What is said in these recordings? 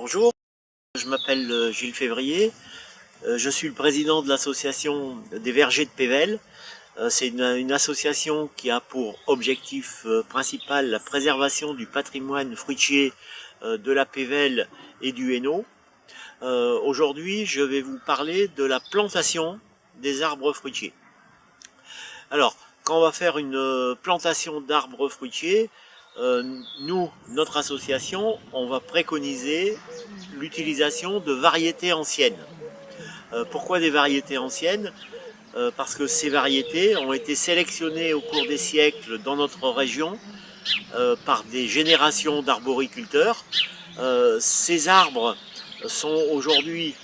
Bonjour, je m'appelle Gilles Février, je suis le président de l'association des vergers de Pével. C'est une association qui a pour objectif principal la préservation du patrimoine fruitier de la Pével et du Hainaut. Aujourd'hui, je vais vous parler de la plantation des arbres fruitiers. Alors, quand on va faire une plantation d'arbres fruitiers, nous, notre association, on va préconiser l'utilisation de variétés anciennes. Pourquoi des variétés anciennes? Parce que ces variétés ont été sélectionnées au cours des siècles dans notre région par des générations d'arboriculteurs. Ces arbres sont aujourd'hui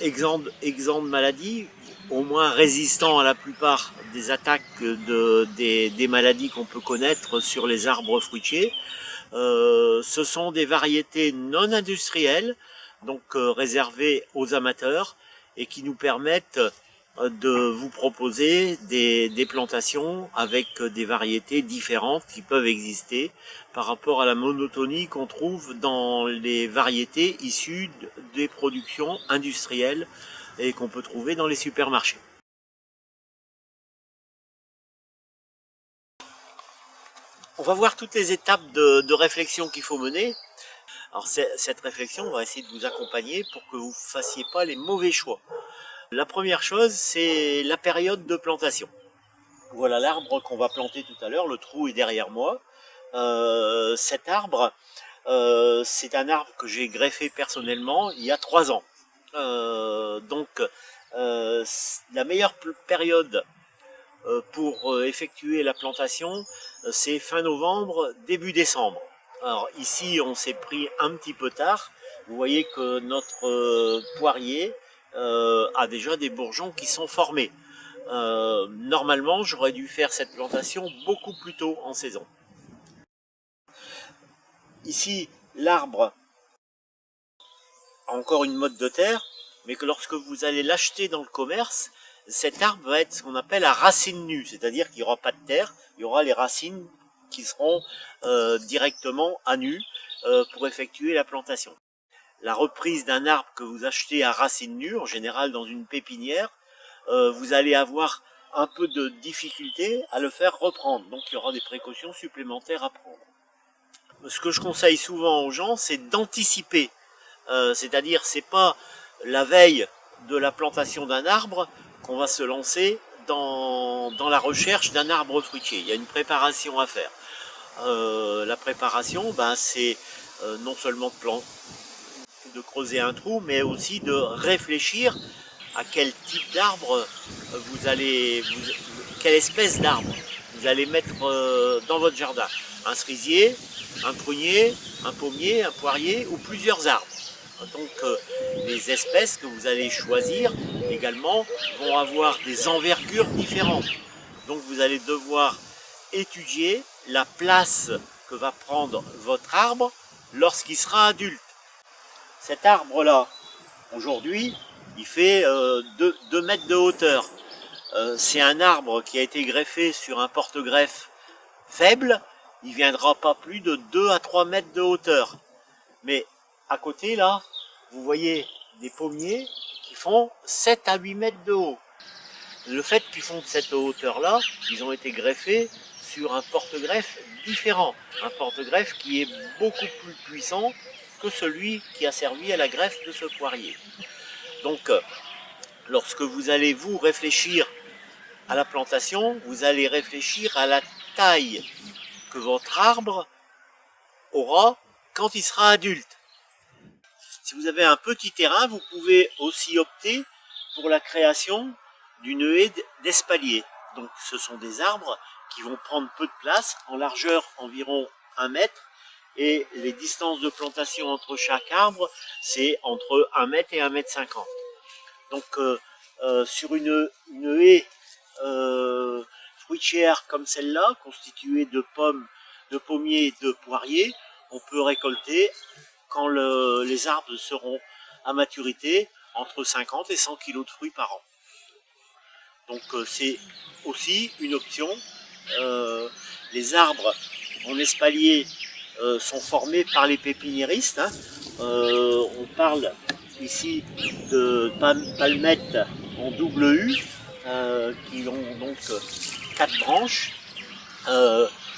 exempts de maladies, au moins résistants à la plupart des attaques des maladies qu'on peut connaître sur les arbres fruitiers. Ce sont des variétés non industrielles, donc réservées aux amateurs, et qui nous permettent de vous proposer des plantations avec des variétés différentes qui peuvent exister par rapport à la monotonie qu'on trouve dans les variétés issues des productions industrielles et qu'on peut trouver dans les supermarchés. On va voir toutes les étapes de réflexion qu'il faut mener. Alors cette réflexion, on va essayer de vous accompagner pour que vous ne fassiez pas les mauvais choix. La première chose, c'est la période de plantation. Voilà l'arbre qu'on va planter tout à l'heure, le trou est derrière moi. Cet arbre, c'est un arbre que j'ai greffé personnellement il y a 3 ans. La meilleure période pour effectuer la plantation, c'est fin novembre, début décembre. Alors ici, on s'est pris un petit peu tard. Vous voyez que notre poirier a déjà des bourgeons qui sont formés. Normalement, j'aurais dû faire cette plantation beaucoup plus tôt en saison. Ici, l'arbre a encore une motte de terre, mais que lorsque vous allez l'acheter dans le commerce, cet arbre va être ce qu'on appelle à racine nue, c'est-à-dire qu'il n'y aura pas de terre, il y aura les racines qui seront directement à nu pour effectuer la plantation. La reprise d'un arbre que vous achetez à racine nue, en général dans une pépinière, vous allez avoir un peu de difficulté à le faire reprendre. Donc il y aura des précautions supplémentaires à prendre. Ce que je conseille souvent aux gens, c'est d'anticiper. C'est-à-dire, c'est pas la veille de la plantation d'un arbre qu'on va se lancer dans la recherche d'un arbre fruitier. Il y a une préparation à faire. La préparation, c'est non seulement de creuser un trou, mais aussi de réfléchir à quel type d'arbre quelle espèce d'arbre vous allez mettre dans votre jardin. Un cerisier, un prunier, un pommier, un poirier ou plusieurs arbres. Donc les espèces que vous allez choisir également vont avoir des envergures différentes. Donc vous allez devoir étudier la place que va prendre votre arbre lorsqu'il sera adulte. Cet arbre-là, aujourd'hui, il fait 2 mètres de hauteur. C'est un arbre qui a été greffé sur un porte-greffe faible. Il ne viendra pas plus de 2 à 3 mètres de hauteur. Mais à côté, là, vous voyez des pommiers qui font 7 à 8 mètres de haut. Le fait qu'ils font de cette hauteur-là, ils ont été greffés sur un porte-greffe différent. Un porte-greffe qui est beaucoup plus puissant que celui qui a servi à la greffe de ce poirier. Donc, lorsque vous allez vous réfléchir à la plantation, vous allez réfléchir à la taille que votre arbre aura quand il sera adulte. Si vous avez un petit terrain, vous pouvez aussi opter pour la création d'une haie d'espalier. Donc ce sont des arbres qui vont prendre peu de place, en largeur environ 1 mètre, et les distances de plantation entre chaque arbre, c'est entre 1 mètre et 1 mètre 50. Donc sur une haie fruitière comme celle-là, constituée de pommes, de pommiers et de poiriers, on peut récolter, quand les arbres seront à maturité, entre 50 et 100 kg de fruits par an. Donc c'est aussi une option. Les arbres en espalier sont formés par les pépiniéristes. Hein. On parle ici de palmettes en double U qui ont donc 4 branches.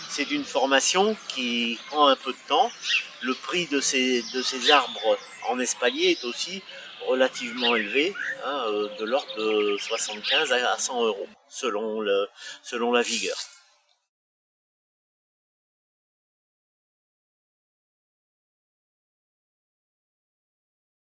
C'est une formation qui prend un peu de temps. Le prix de ces arbres en espalier est aussi relativement élevé, hein, de l'ordre de 75 à 100 euros selon la vigueur.